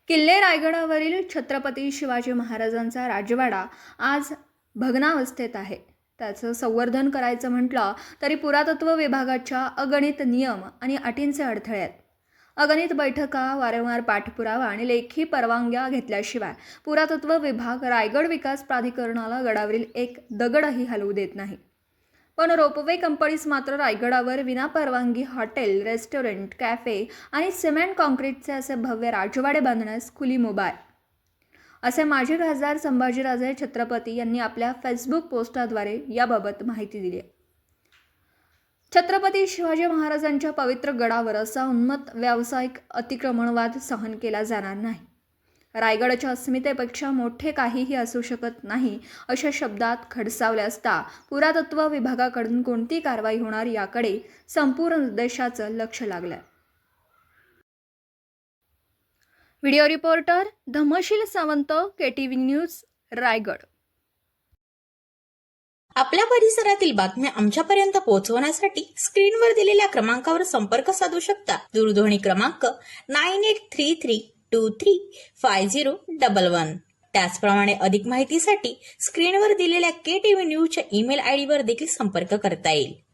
किल्ले रायगडावरील छत्रपती शिवाजी महाराजांचा राजवाडा आज भग्नावस्थेत आहे. त्याचं संवर्धन करायचं म्हटलं तरी पुरातत्व विभागाच्या अगणित नियम आणि अटींचे अडथळे आहेत. अगणित बैठका, वारंवार पाठपुरावा आणि लेखी परवानग्या घेतल्याशिवाय पुरातत्व विभाग रायगड विकास प्राधिकरणाला गडावरील एक दगडही हलवू देत नाही. पण रोपवे कंपनीज मात्र रायगडावर विनापरवानगी हॉटेल, रेस्टॉरंट, कॅफे आणि सिमेंट कॉन्क्रीटचे असे भव्य राजवाडे बांधण्यास खुली मोबाईल, असे माजी खासदार संभाजीराजे छत्रपती यांनी आपल्या फेसबुक पोस्टद्वारे याबाबत माहिती दिली आहे. छत्रपती शिवाजी महाराजांच्या पवित्र गडावर असा उन्मत्त व्यावसायिक अतिक्रमणवाद सहन केला जाणार नाही. रायगडच्या अस्मितेपेक्षा मोठे काहीही असू शकत नाही, अशा शब्दात खडसावले असता पुरातत्व विभागाकडून कोणती कारवाई होणार याकडे संपूर्ण देशाचं लक्ष लागलंय. Video reporter Dhamsheel Sawant, KTV news, Raigad. आपल्या परिसरातील बातम्या आमच्यापर्यंत पोहोचवण्यासाठी स्क्रीनवर दिलेल्या क्रमांकावर संपर्क साधू शकता. दूरध्वनी क्रमांक 9833235011. त्याचप्रमाणे अधिक माहितीसाठी स्क्रीनवर दिलेल्या KTV न्यूजच्या ईमेल ID वर देखील संपर्क करता येईल.